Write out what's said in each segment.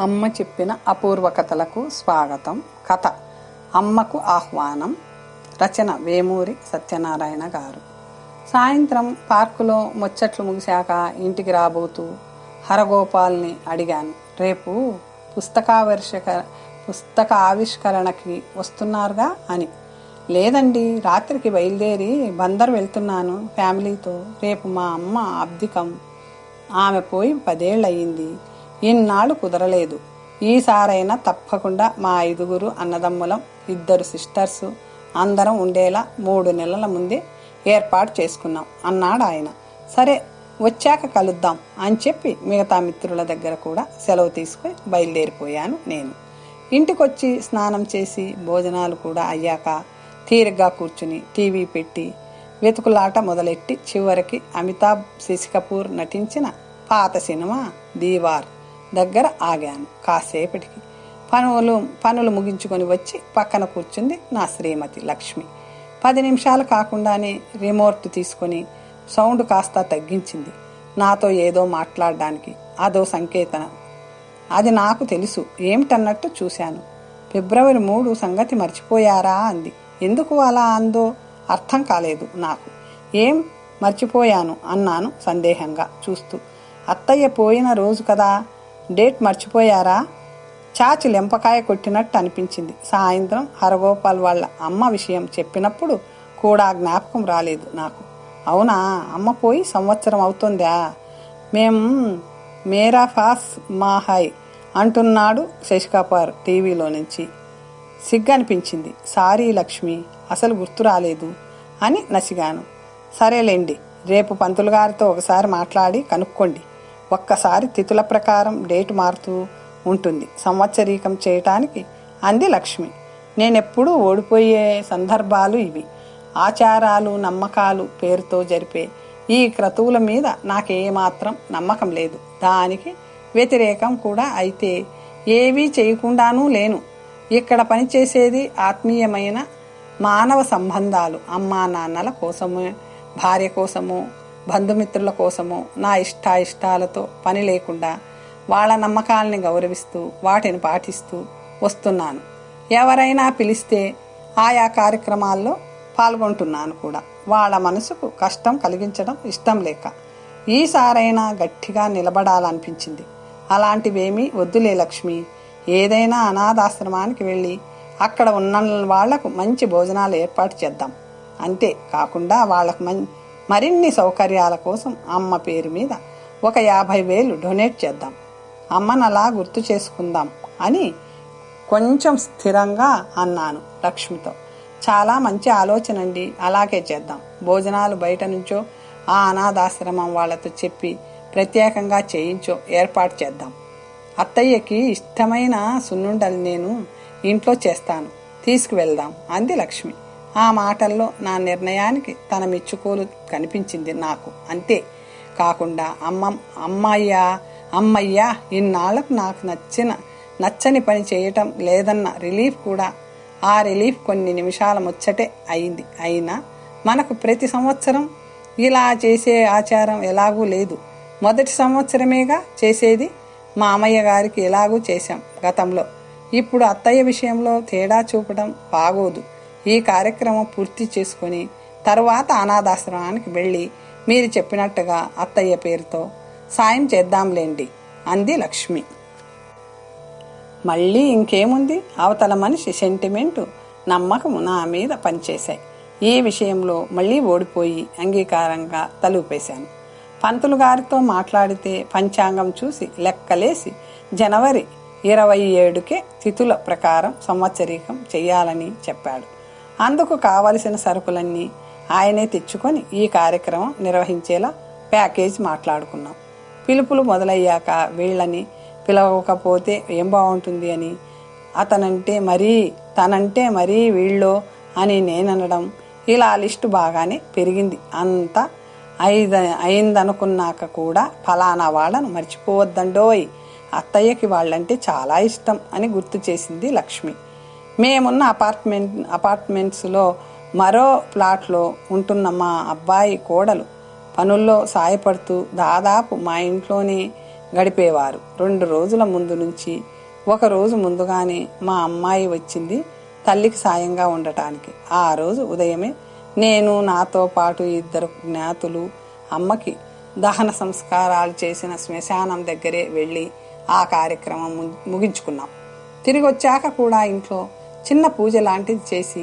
అమ్మ చెప్పిన అపూర్వ కథలకు స్వాగతం. కథ అమ్మకు ఆహ్వానం. రచన వేమూరి సత్యనారాయణ గారు. సాయంత్రం పార్కులో ముచ్చట్లు ముగిశాక ఇంటికి రాబోతూ హరగోపాల్ని అడిగాను, రేపు పుస్తక ఆవిష్కరణకి వస్తున్నారుగా అని. లేదండి, రాత్రికి బయలుదేరి బందర్ వెళ్తున్నాను ఫ్యామిలీతో. రేపు మా అమ్మ అబ్దికం. ఆమె పోయి 10 ఏళ్ళయింది. ఇన్నాళ్ళు కుదరలేదు. ఈసారైనా తప్పకుండా మా 5 అన్నదమ్ములం, 2 సిస్టర్సు అందరం ఉండేలా 3 నెలల ముందే ఏర్పాటు చేసుకున్నాం అన్నాడు ఆయన. సరే, వచ్చాక కలుద్దాం అని చెప్పి మిగతా మిత్రుల దగ్గర కూడా సెలవు తీసుకుని బయలుదేరిపోయాను నేను. ఇంటికొచ్చి స్నానం చేసి భోజనాలు కూడా అయ్యాక తీరిగ్గా కూర్చుని టీవీ పెట్టి వెతుకులాట మొదలెట్టి చివరికి అమితాబ్ శశికపూర్ నటించిన పాత సినిమా దీవార్ దగ్గర ఆగాను. కాసేపటికి పనులు ముగించుకొని వచ్చి పక్కన కూర్చుంది నా శ్రీమతి లక్ష్మి. 10 నిమిషాలు కాకుండానే రిమోట్ తీసుకొని సౌండ్ కాస్త తగ్గించింది. నాతో ఏదో మాట్లాడడానికి. అదో సంకేతన. అది నాకు తెలుసు. ఏమిటన్నట్టు చూశాను. ఫిబ్రవరి 3 సంగతి మర్చిపోయారా అంది. ఎందుకు అలా అందో అర్థం కాలేదు నాకు. ఏం మర్చిపోయాను అన్నాను సందేహంగా చూస్తూ. అత్తయ్య పోయిన రోజు కదా, డేట్ మర్చిపోయారా? చాచి లెంపకాయ కొట్టినట్టు అనిపించింది. సాయంత్రం హరగోపాల్ వాళ్ళ అమ్మ విషయం చెప్పినప్పుడు కూడా జ్ఞాపకం రాలేదు నాకు. అవునా, అమ్మ పోయి సంవత్సరం అవుతుందా? మేరా ఫాస్ మాహాయ్ అంటున్నాడు శశికపూర్ టీవీలో నుంచి. సిగ్గనిపించింది. సారీ లక్ష్మి, అసలు గుర్తు రాలేదు అని నసిగాను. సరేలేండి, రేపు పంతులు గారితో ఒకసారి మాట్లాడి కనుక్కోండి. ఒక్కసారి తిథుల ప్రకారం డేటు మారుతూ ఉంటుంది సంవత్సరీకం చేయటానికి అంది లక్ష్మి. నేనెప్పుడూ ఓడిపోయే సందర్భాలు ఇవి. ఆచారాలు నమ్మకాలు పేరుతో జరిపే ఈ క్రతువుల మీద నాకేమాత్రం నమ్మకం లేదు. దానికి వ్యతిరేకం కూడా అయితే ఏవీ చేయకుండానూ లేను. ఇక్కడ పనిచేసేది ఆత్మీయమైన మానవ సంబంధాలు. అమ్మా నాన్నల కోసమో, భార్య కోసమో, బంధుమిత్రుల కోసమో నా ఇష్టాలతో పని లేకుండా వాళ్ళ నమ్మకాలని గౌరవిస్తూ వాటిని పాటిస్తూ వస్తున్నాను. ఎవరైనా పిలిస్తే ఆయా కార్యక్రమాల్లో పాల్గొంటున్నాను కూడా. వాళ్ళ మనసుకు కష్టం కలిగించడం ఇష్టం లేక ఈసారైనా గట్టిగా నిలబడాలనిపించింది. అలాంటివేమీ వద్దులే లక్ష్మి. ఏదైనా అనాథాశ్రమానికి వెళ్ళి అక్కడ ఉన్న వాళ్లకు మంచి భోజనాలు ఏర్పాటు చేద్దాం. అంతే కాకుండా వాళ్ళకు మరిన్ని సౌకర్యాల కోసం అమ్మ పేరు మీద ఒక 50,000 డొనేట్ చేద్దాం. అమ్మనలా గుర్తు చేసుకుందాం అని కొంచెం స్థిరంగా అన్నాను లక్ష్మితో. చాలా మంచి ఆలోచన అండి, అలాగే చేద్దాం. భోజనాలు బయట నుంచో ఆ అనాథాశ్రమం వాళ్ళతో చెప్పి ప్రత్యేకంగా చేయించో ఏర్పాటు చేద్దాం. అత్తయ్యకి ఇష్టమైన సున్నుండలు నేను ఇంట్లో చేస్తాను, తీసుకువెళ్దాం అంది లక్ష్మి. ఆ మాటల్లో నా నిర్ణయానికి తన మెచ్చుకోలు కనిపించింది నాకు. అంతే కాకుండా అమ్మయ్యా ఇన్నాళ్లకు నాకు నచ్చని పని చేయటం లేదన్న రిలీఫ్ కూడా. ఆ రిలీఫ్ కొన్ని నిమిషాల ముచ్చటే అయింది. అయినా మనకు ప్రతి సంవత్సరం ఇలా చేసే ఆచారం ఎలాగూ లేదు. మొదటి సంవత్సరమేగా చేసేది. మా అమ్మయ్య గారికి ఎలాగూ చేశాం గతంలో. ఇప్పుడు అత్తయ్య విషయంలో తేడా చూపడం బాగోదు. ఈ కార్యక్రమం పూర్తి చేసుకుని తరువాత అనాథాశ్రమానికి వెళ్ళి మీరు చెప్పినట్టుగా అత్తయ్య పేరుతో సాయం చేద్దాంలేండి అంది లక్ష్మి. మళ్ళీ ఇంకేముంది, అవతల మనిషి సెంటిమెంటు నమ్మకము నా మీద పనిచేశాయి. ఈ విషయంలో మళ్ళీ ఓడిపోయి అంగీకారంగా తలూపేశాను. పంతులు గారితో మాట్లాడితే పంచాంగం చూసి లెక్కలేసి జనవరి 27కే తిథుల ప్రకారం సంవత్సరీకం చెయ్యాలని చెప్పాడు. అందుకు కావలసిన సరుకులన్నీ ఆయనే తెచ్చుకొని ఈ కార్యక్రమం నిర్వహించేలా ప్యాకేజ్ మాట్లాడుకున్నాం. పిలుపులు మొదలయ్యాక వీళ్ళని పిలవకపోతే ఏం బాగుంటుంది అని, తనంటే మరీ వీళ్ళో అని నేననడం, ఇలా లిస్టు బాగానే పెరిగింది. అంతా అయిందనుకున్నాక కూడా ఫలానా వాళ్ళను మర్చిపోవద్దండోయ్, అత్తయ్యకి వాళ్ళంటే చాలా ఇష్టం అని గుర్తు చేసింది లక్ష్మి. మేమున్న అపార్ట్మెంట్స్లో మరో ప్లాట్లో ఉంటున్న మా అబ్బాయి కోడలు పనుల్లో సాయపడుతూ దాదాపు మా ఇంట్లోనే గడిపేవారు. 2 రోజుల ముందు నుంచి 1 రోజు ముందుగానే మా అమ్మాయి వచ్చింది తల్లికి సాయంగా ఉండటానికి. ఆ రోజు ఉదయమే నేను, నాతో పాటు 2 జ్ఞాతులు అమ్మకి దహన సంస్కారాలు చేసిన శ్మశానం దగ్గరే వెళ్ళి ఆ కార్యక్రమం ముగించుకున్నాం. తిరిగి వచ్చాక కూడా ఇంట్లో చిన్న పూజ లాంటిది చేసి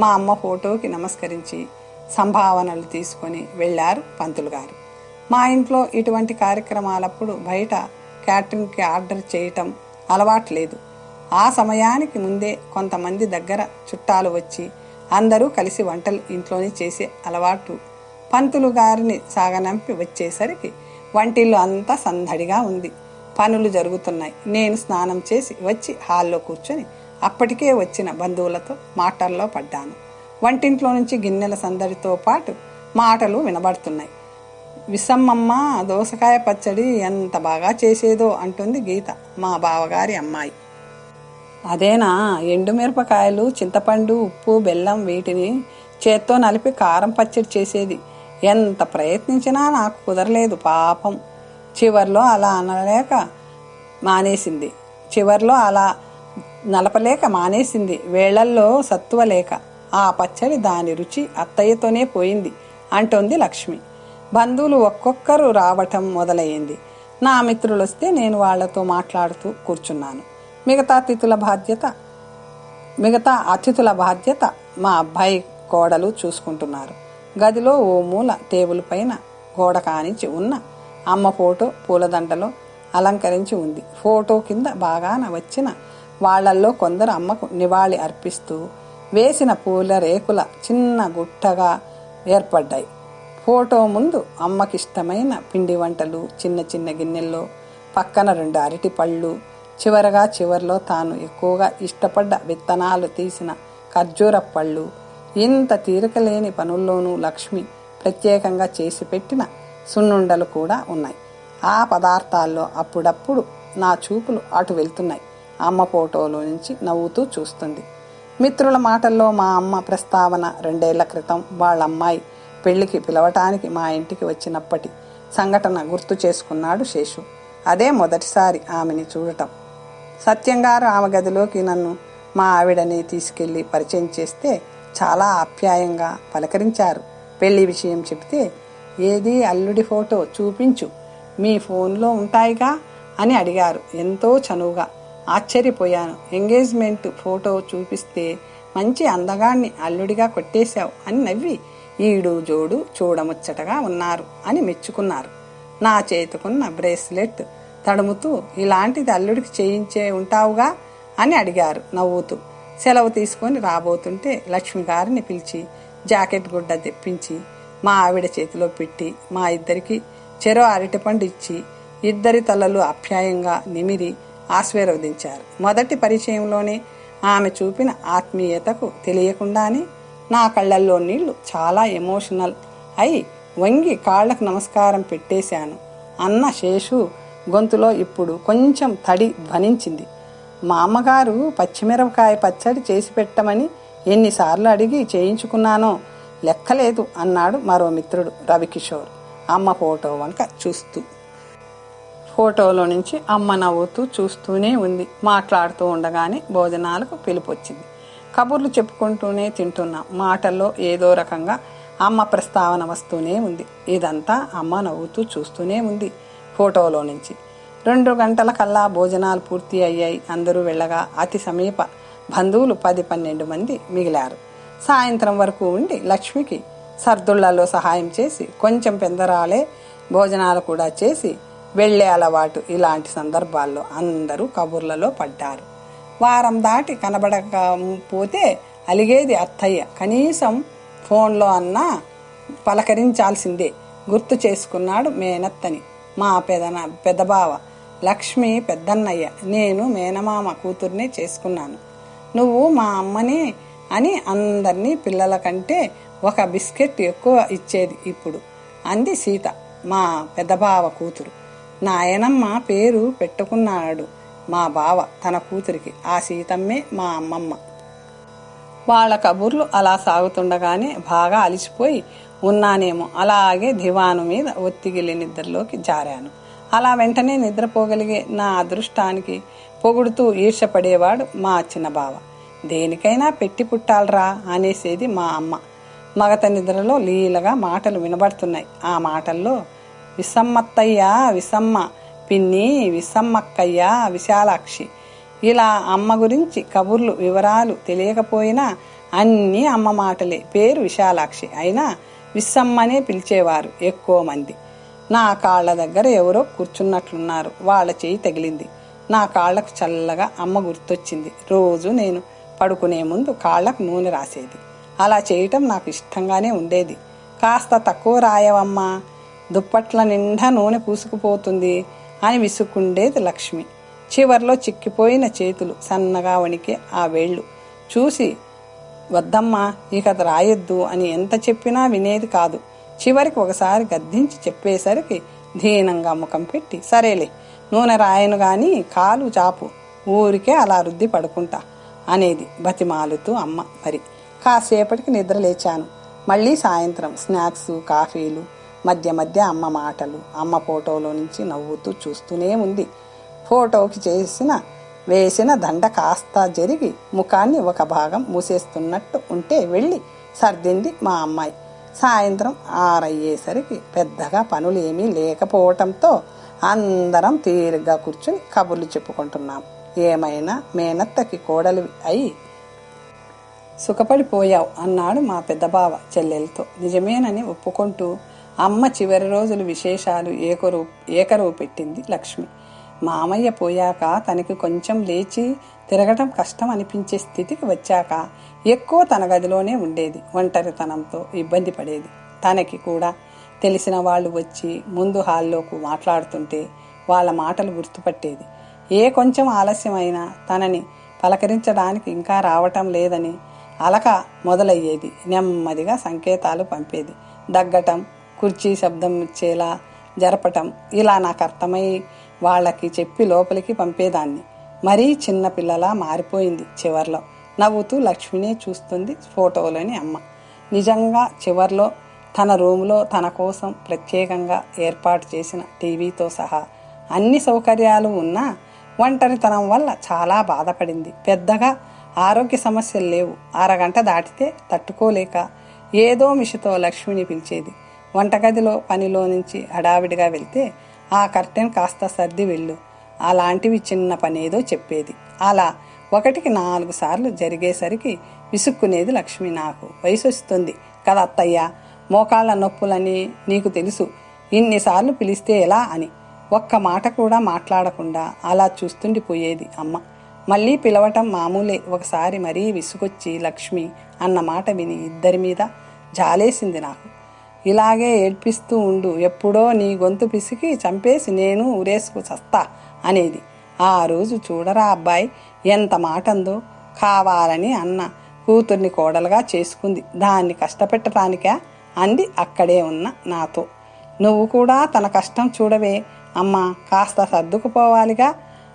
మా అమ్మ ఫోటోకి నమస్కరించి సంభావనలు తీసుకొని వెళ్ళారు పంతులు గారు. మా ఇంట్లో ఇటువంటి కార్యక్రమాలప్పుడు బయట క్యాటరింగ్కి ఆర్డర్ చేయటం అలవాటు లేదు. ఆ సమయానికి ముందే కొంతమంది దగ్గర చుట్టాలు వచ్చి అందరూ కలిసి వంటలు ఇంట్లోనే చేసే అలవాటు. పంతులు గారిని సాగనంపి వచ్చేసరికి వంటిల్లు అంతా సందడిగా ఉంది. పనులు జరుగుతున్నాయి. నేను స్నానం చేసి వచ్చి హాల్లో కూర్చొని అప్పటికే వచ్చిన బంధువులతో మాటల్లో పడ్డాను. వంటింట్లో నుంచి గిన్నెల సందడితో పాటు మాటలు వినబడుతున్నాయి. విసమ్మమ్మ దోసకాయ పచ్చడి ఎంత బాగా చేసేదో అంటుంది గీత, మా బావగారి అమ్మాయి. అదేనా, ఎండుమిరపకాయలు, చింతపండు, ఉప్పు, బెల్లం వీటిని చేత్తో నలిపి కారం పచ్చడి చేసేది. ఎంత ప్రయత్నించినా నాకు కుదరలేదు పాపం. చివర్లో అలా నలపలేక మానేసింది. వేళ్లల్లో సత్తువ లేక ఆ పచ్చడి దాని రుచి అత్తయ్యతోనే పోయింది అంటోంది లక్ష్మి. బంధువులు ఒక్కొక్కరు రావటం మొదలయ్యింది. నా మిత్రులు వస్తే నేను వాళ్లతో మాట్లాడుతూ కూర్చున్నాను. మిగతా అతిథుల బాధ్యత మా అబ్బాయి కోడలు చూసుకుంటున్నారు. గదిలో ఓ మూల టేబుల్ పైన గోడ కానించి ఉన్న అమ్మ ఫోటో పూలదండలో అలంకరించి ఉంది. ఫోటో కింద బాగాన వచ్చిన వాళ్లల్లో కొందరు అమ్మకు నివాళి అర్పిస్తూ వేసిన పూల రేకుల చిన్న గుట్టగా ఏర్పడ్డాయి. ఫోటో ముందు అమ్మకిష్టమైన పిండి వంటలు చిన్న చిన్న గిన్నెల్లో, పక్కన 2 అరటి పళ్ళు, చివర్లో తాను ఎక్కువగా ఇష్టపడ్డ విత్తనాలు తీసిన ఖర్జూర పళ్ళు. ఇంత తీరికలేని పనుల్లోనూ లక్ష్మి ప్రత్యేకంగా చేసి పెట్టిన సున్నుండలు కూడా ఉన్నాయి. ఆ పదార్థాల్లో అప్పుడప్పుడు నా చూపులు అటు వెళ్తున్నాయి. అమ్మ ఫోటోలో నుంచి నవ్వుతూ చూస్తుంది. మిత్రుల మాటల్లో మా అమ్మ ప్రస్తావన 2 ఏళ్ల క్రితం వాళ్ళ అమ్మాయి పెళ్లికి పిలవటానికి మా ఇంటికి వచ్చినప్పటి సంఘటన గుర్తు చేసుకున్నాడు శేషు. అదే మొదటిసారి ఆమెని చూడటం. సత్యంగారు ఆమె గదిలోకి నన్ను, మా ఆవిడని తీసుకెళ్లి పరిచయం చేస్తే చాలా ఆప్యాయంగా పలకరించారు. పెళ్లి విషయం చెబితే, ఏది అల్లుడి ఫోటో చూపించు, మీ ఫోన్లో ఉంటాయిగా అని అడిగారు ఎంతో చనువుగా. ఆశ్చర్యపోయాను. ఎంగేజ్మెంట్ ఫోటో చూపిస్తే మంచి అందగాన్ని అల్లుడిగా కొట్టేశావు అని నవ్వి, ఈడు జోడు చూడముచ్చటగా ఉన్నారు అని మెచ్చుకున్నారు. నా చేతుకున్న బ్రేస్లెట్ తడుముతూ, ఇలాంటిది అల్లుడికి చేయించే ఉంటావుగా అని అడిగారు నవ్వుతూ. సెలవు తీసుకొని రాబోతుంటే లక్ష్మి గారిని పిలిచి జాకెట్ గుడ్డ తెప్పించి మా ఆవిడ చేతిలో పెట్టి మా ఇద్దరికి చెరో అరటిపండు ఇచ్చి 2 తలలు ఆప్యాయంగా నిమిరి ఆశీర్వదించారు. మొదటి పరిచయంలోనే ఆమె చూపిన ఆత్మీయతకు తెలియకుండానే నా కళ్ళల్లో నీళ్లు చాలా ఎమోషనల్ అయి వంగి కాళ్లకు నమస్కారం పెట్టేశాను. అన్న శేషు గొంతులో ఇప్పుడు కొంచెం తడి ధ్వనించింది. మా అమ్మగారు పచ్చిమిరపకాయ పచ్చడి చేసి పెట్టమని ఎన్నిసార్లు అడిగి చేయించుకున్నానో లెక్కలేదు అన్నాడు మరో మిత్రుడు రవికిషోర్ అమ్మ ఫోటో వంక చూస్తూ. ఫోటోలో నుంచి అమ్మ నవ్వుతూ చూస్తూనే ఉంది. మాట్లాడుతూ ఉండగానే భోజనాలకు పిలుపొచ్చింది. కబుర్లు చెప్పుకుంటూనే తింటున్నాం. మాటల్లో ఏదో రకంగా అమ్మ ప్రస్తావన వస్తూనే ఉంది. ఇదంతా అమ్మ నవ్వుతూ చూస్తూనే ఉంది. ఫోటోలో నుంచి 2 గంటల కల్లా భోజనాలు పూర్తి అయ్యాయి. అందరూ వెళ్ళగా అతి సమీప బంధువులు 10-12 మంది మిగిలారు. సాయంత్రం వరకు ఉండి లక్ష్మికి సర్దుళ్లలో సహాయం చేసి కొంచెం పెందరాలే భోజనాలు కూడా చేసి వెళ్లే అలవాటు. ఇలాంటి సందర్భాల్లో అందరూ కబుర్లలో పడ్డారు. వారం దాటి కనబడకపోతే అలిగేది అత్తయ్య. కనీసం ఫోన్లో అన్నా పలకరించాల్సిందే. గుర్తు చేసుకున్నాడు మేనత్తని. మా పెదబావ లక్ష్మి పెద్దన్నయ్య. నేను మేనమామ కూతుర్నే చేసుకున్నాను. నువ్వు మా అమ్మనే అని అందరినీ పిల్లల కంటే ఒక బిస్కెట్ ఎక్కువ ఇచ్చేది ఇప్పుడు అంది సీత, మా పెద్దబావ కూతురు. నాయనమ్మ పేరు పెట్టుకున్నాడు మా బావ తన కూతురికి. ఆ సీతమ్మే మా అమ్మమ్మ. వాళ్ళ కబుర్లు అలా సాగుతుండగానే బాగా అలిసిపోయి ఉన్నానేమో అలాగే దివాను మీద ఒత్తిగిలి నిద్రలోకి జారాను. అలా వెంటనే నిద్రపోగలిగే నా అదృష్టానికి పొగుడుతూ ఈర్షపడేవాడు మా చిన్న బావ. దేనికైనా పెట్టి పుట్టాలరా అనేసేది మా అమ్మ. మగత నిద్రలో లీలగా మాటలు వినబడుతున్నాయి. ఆ మాటల్లో విసమ్మత్తయ్యా విసమ్మ, పిన్ని విసమ్మక్కయ్యా విశాలాక్షి, ఇలా అమ్మ గురించి కబుర్లు వివరాలు తెలియకపోయినా అన్నీ అమ్మ మాటలే. పేరు విశాలాక్షి అయినా విస్సమ్మనే పిలిచేవారు ఎక్కువ మంది. నా కాళ్ల దగ్గర ఎవరో కూర్చున్నట్లున్నారు. వాళ్ళ చేయి తగిలింది. నా కాళ్లకు చల్లగా అమ్మ గుర్తొచ్చింది. రోజు నేను పడుకునే ముందు కాళ్లకు నూనె రాసేది. అలా చేయటం నాకు ఇష్టంగానే ఉండేది. కాస్త తక్కువ రాయవమ్మా, దుప్పట్ల నిండా నూనె పూసుకుపోతుంది అని విసుక్కుండేది లక్ష్మి. చివర్లో చిక్కిపోయిన చేతులు, సన్నగా వణికే ఆ వేళ్ళు చూసి వద్దమ్మా ఇక రాయొద్దు అని ఎంత చెప్పినా వినేది కాదు. చివరికి ఒకసారి గద్దించి చెప్పేసరికి దీనంగా ముఖం పెట్టి సరేలే నూనె రాయను గాని కాలు చాపు, ఊరికే అలా రుద్ది పడుకుంటా అనేది బతిమాలుతూ అమ్మ. మరి కాసేపటికి నిద్ర లేచాను. మళ్ళీ సాయంత్రం స్నాక్స్ కాఫీలు, మధ్య మధ్య అమ్మ మాటలు. అమ్మ ఫోటోలో నుంచి నవ్వుతూ చూస్తూనే ఉంది. ఫోటోకి వేసిన దండ కాస్త జరిగి ముఖాన్ని ఒక భాగం మూసేస్తున్నట్టు ఉంటే వెళ్ళి సర్దింది మా అమ్మాయి. సాయంత్రం 6 అయ్యేసరికి పెద్దగా పనులు ఏమీ లేకపోవటంతో అందరం తీరిగ్గా కూర్చుని కబుర్లు చెప్పుకుంటున్నాం. ఏమైనా మేనత్తకి కోడలివి అయి సుఖపడిపోయావు అన్నాడు మా పెద్దబావ చెల్లెలతో. నిజమేనని ఒప్పుకుంటూ అమ్మ చివరి రోజులు విశేషాలు ఏకరువు పెట్టింది లక్ష్మి. మామయ్య పోయాక తనకి కొంచెం లేచి తిరగటం కష్టం అనిపించే స్థితికి వచ్చాక ఎక్కువ తన గదిలోనే ఉండేది. ఒంటరితనంతో ఇబ్బంది పడేది. తనకి కూడా తెలిసిన వాళ్ళు వచ్చి ముందు హాల్లోకి మాట్లాడుతుంటే వాళ్ళ మాటలు గుర్తుపట్టేది. ఏ కొంచెం ఆలస్యమైనా తనని పలకరించడానికి ఇంకా రావటం లేదని అలక మొదలయ్యేది. నెమ్మదిగా సంకేతాలు పంపేది. దగ్గటం, కుర్చీ శబ్దం ఇచ్చేలా జరపటం, ఇలా నాకు అర్థమై వాళ్ళకి చెప్పి లోపలికి పంపేదాన్ని. మరీ చిన్నపిల్లలా మారిపోయింది. చివర్లో నవ్వుతూ లక్ష్మినే చూస్తుంది ఫోటోలోని అమ్మ. నిజంగా చివర్లో తన రూములో తన కోసం ప్రత్యేకంగా ఏర్పాటు చేసిన టీవీతో సహా అన్ని సౌకర్యాలు ఉన్నా ఒంటరితనం వల్ల చాలా బాధపడింది. పెద్దగా ఆరోగ్య సమస్యలు లేవు. అరగంట దాటితే తట్టుకోలేక ఏదో మిషతో లక్ష్మిని పిలిచేది. వంటగదిలో పనిలో నుంచి హడావిడిగా వెళ్తే ఆ కర్టెన్ కాస్త సర్ది వెళ్ళు, అలాంటివి చిన్న పనేదో చెప్పేది. అలా 1కి 4 సార్లు జరిగేసరికి విసుక్కునేది లక్ష్మి. నాకు వయసు వస్తుంది కదా అత్తయ్య, మోకాళ్ళ నొప్పులని నీకు తెలుసు, ఇన్నిసార్లు పిలిస్తే ఎలా అని ఒక్క మాట కూడా మాట్లాడకుండా అలా చూస్తుండిపోయేది అమ్మ. మళ్ళీ పిలవటం మామూలే. ఒకసారి మరీ విసుగొచ్చి లక్ష్మి అన్న మాట విని ఇద్దరి మీద జాలేసింది నాకు. ఇలాగే ఏడ్పిస్తూ ఉండు, ఎప్పుడో నీ గొంతు పిసికి చంపేసి నేను ఊరేసుకు చస్తా అనేది. ఆ రోజు చూడరా అబ్బాయి ఎంత మాటందో. కావాలని అన్న కూతుర్ని కోడలుగా చేసుకుంది, దాన్ని కష్టపెట్టడానికా అంది అక్కడే ఉన్న నాతో. నువ్వు కూడా తన కష్టం చూడవే అమ్మా, కాస్త సర్దుకుపోవాలిగా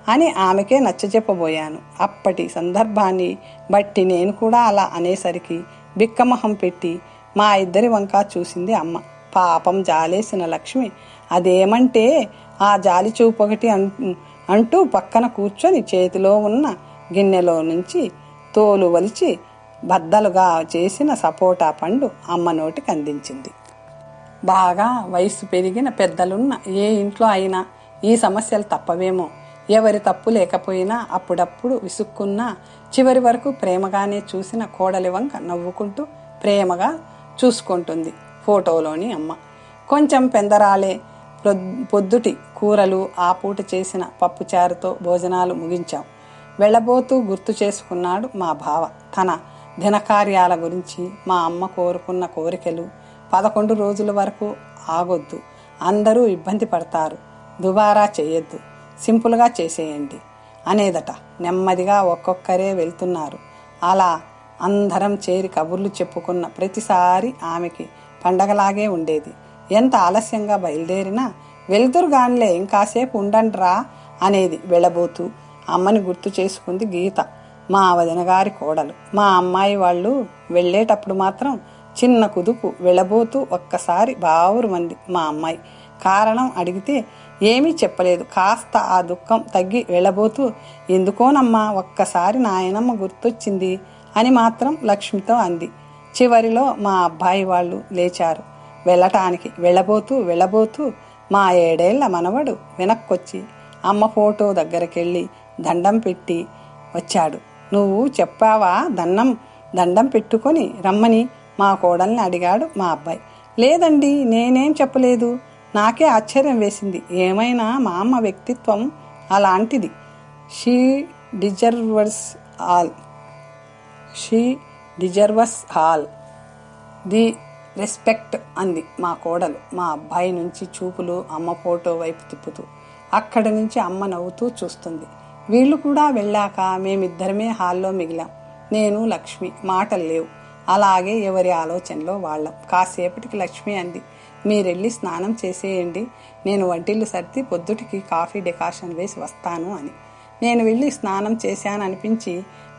అని ఆమెకే నచ్చజెప్పబోయాను. అప్పటి సందర్భాన్ని బట్టి నేను కూడా అలా అనేసరికి బిక్కమొహం పెట్టి మా ఇద్దరి వంక చూసింది అమ్మ. పాపం జాలేసిన లక్ష్మి అదేమంటే ఆ జాలి చూపొకటి అంటూ పక్కన కూర్చొని చేతిలో ఉన్న గిన్నెలో నుంచి తోలు వలిచి బద్దలుగా చేసిన సపోటా పండు అమ్మ నోటికి అందించింది. బాగా వయసు పెరిగిన పెద్దలున్న ఏ ఇంట్లో అయినా ఈ సమస్యలు తప్పవేమో. ఎవరి తప్పు లేకపోయినా అప్పుడప్పుడు విసుక్కున్నా చివరి వరకు ప్రేమగానే చూసిన కోడలి వంక నవ్వుకుంటూ ప్రేమగా చూసుకుంటుంది ఫోటోలోని అమ్మ. కొంచెం పెందరాలే పొద్దుటి కూరలు, ఆ పూట చేసిన పప్పుచారుతో భోజనాలు ముగించాం. వెళ్ళబోతూ గుర్తు చేసుకున్నాడు మా బావ తన దినకార్యాల గురించి. మా అమ్మ కోరుకున్న కోరికలు. 11 రోజుల వరకు ఆగొద్దు, అందరూ ఇబ్బంది పడతారు, దుబారా చేయొద్దు, సింపుల్గా చేసేయండి అనేదట. నెమ్మదిగా ఒక్కొక్కరే వెళ్తున్నారు. అలా అందరం చేరి కబుర్లు చెప్పుకున్న ప్రతిసారి ఆమెకి పండగలాగే ఉండేది. ఎంత ఆలస్యంగా బయలుదేరినా వెళ్తురుగాన్లే ఇంకాసేపు ఉండండ్రా అనేది వెళ్ళబోతూ. అమ్మని గుర్తు చేసుకుంది గీత, మా వదినగారి కోడలు. మా అమ్మాయి వాళ్ళు వెళ్ళేటప్పుడు మాత్రం చిన్న కుదుపు. వెళ్ళబోతూ ఒక్కసారి బావురు మంది మా అమ్మాయి. కారణం అడిగితే ఏమీ చెప్పలేదు. కాస్త ఆ దుఃఖం తగ్గి వెళ్ళబోతూ, ఎందుకోనమ్మా ఒక్కసారి నాయనమ్మ గుర్తొచ్చింది అని మాత్రం లక్ష్మితో అంది. చివరిలో మా అబ్బాయి వాళ్ళు లేచారు. వెళ్ళబోతూ మా 7 ఏళ్ల మనవడు వెనక్కొచ్చి అమ్మ ఫోటో దగ్గరకెళ్ళి దండం పెట్టి వచ్చాడు. నువ్వు చెప్పావా దండం పెట్టుకొని రమ్మని మా కోడల్ని అడిగాడు మా అబ్బాయి. లేదండి, నేనేం చెప్పలేదు. నాకే ఆశ్చర్యం వేసింది. ఏమైనా మా అమ్మ వ్యక్తిత్వం అలాంటిది. షీ డిజర్వర్స్ ఆల్ ది రెస్పెక్ట్ అంది మా కోడలు మా అబ్బాయి నుంచి చూపులు అమ్మ ఫోటో వైపు తిప్పుతూ. అక్కడి నుంచి అమ్మ నవ్వుతూ చూస్తుంది. వీళ్ళు కూడా వెళ్ళాక మేమిద్దరమే హాల్లో మిగిలాం. నేను, లక్ష్మి. మాటలు లేవు. అలాగే ఎవరి ఆలోచనలో వాళ్ళం. కాసేపటికి లక్ష్మి అంది, మీరెళ్ళి స్నానం చేసేయండి, నేను వంటిల్లు సర్ది పొద్దుటికి కాఫీ డికాషన్ వేసి వస్తాను అని. నేను వెళ్ళి స్నానం చేశాననిపించి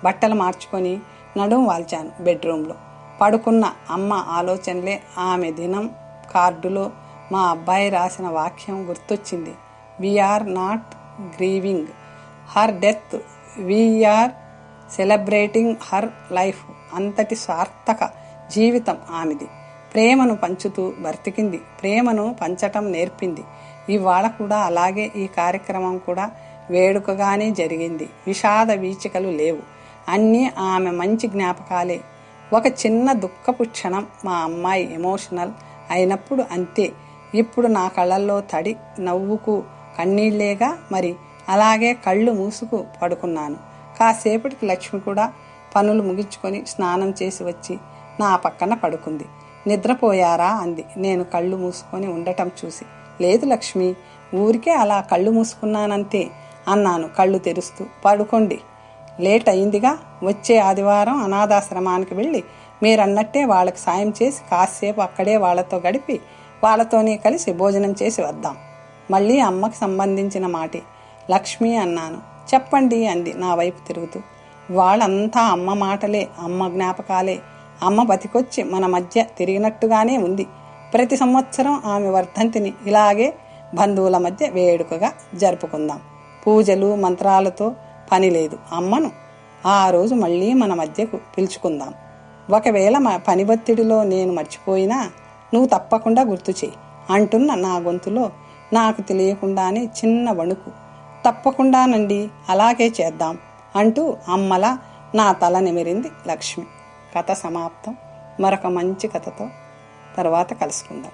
బట్టలు మార్చుకొని నడుం వాల్చాను. బెడ్రూమ్లో పడుకున్న అమ్మ ఆలోచనలే. ఆమె దినం కార్డులో మా అబ్బాయి రాసిన వాక్యం గుర్తొచ్చింది. We are not grieving her death, we are celebrating her life. అంతటి సార్థక జీవితం ఆమెది. ప్రేమను పంచుతూ బ్రతికింది. ప్రేమను పంచటం నేర్పింది. ఇవాళ కూడా అలాగే ఈ కార్యక్రమం కూడా వేడుకగానే జరిగింది. విషాద వీచికలు లేవు. అన్నీ ఆమె మంచి జ్ఞాపకాలే. ఒక చిన్న దుఃఖపు క్షణం మా అమ్మాయి ఎమోషనల్ అయినప్పుడు అంతే. ఇప్పుడు నా కళ్ళల్లో తడి, నవ్వుకు కన్నీళ్లేగా మరి. అలాగే కళ్ళు మూసుకు పడుకున్నాను. కాసేపటికి లక్ష్మి కూడా పనులు ముగించుకొని స్నానం చేసి వచ్చి నా పక్కన పడుకుంది. నిద్రపోయారా అంది నేను కళ్ళు మూసుకొని ఉండటం చూసి. లేదు లక్ష్మి, ఊరికే అలా కళ్ళు మూసుకున్నానంతే అన్నాను కళ్ళు తెరుస్తూ. పడుకోండి, లేట్ అయిందిగా. వచ్చే ఆదివారం అనాథాశ్రమానికి వెళ్ళి మీరన్నట్టే వాళ్ళకి సాయం చేసి కాసేపు అక్కడే వాళ్ళతో గడిపి వాళ్ళతోనే కలిసి భోజనం చేసి వద్దాం. మళ్ళీ అమ్మకి సంబంధించిన మాటే. లక్ష్మి అన్నాను. చెప్పండి అంది నా వైపు తిరుగుతూ. వాళ్ళంతా అమ్మ మాటలే, అమ్మ జ్ఞాపకాలే. అమ్మ బతికొచ్చి మన మధ్య తిరిగినట్టుగానే ఉంది. ప్రతి సంవత్సరం ఆమె వర్ధంతిని ఇలాగే బంధువుల మధ్య వేడుకగా జరుపుకుందాం. పూజలు మంత్రాలతో పని లేదు. అమ్మను ఆ రోజు మళ్ళీ మన మధ్యకు పిలుచుకుందాం. ఒకవేళ పని ఒత్తిడిలో నేను మర్చిపోయినా నువ్వు తప్పకుండా గుర్తు చేయి అంటున్న నా గొంతులో నాకు తెలియకుండానే చిన్న వణుకు. తప్పకుండానండి, అలాగే చేద్దాం అంటూ అమ్మలా నా తల నిమిరింది లక్ష్మి. కథ సమాప్తం. మరొక మంచి కథతో తర్వాత కలుసుకుందాం.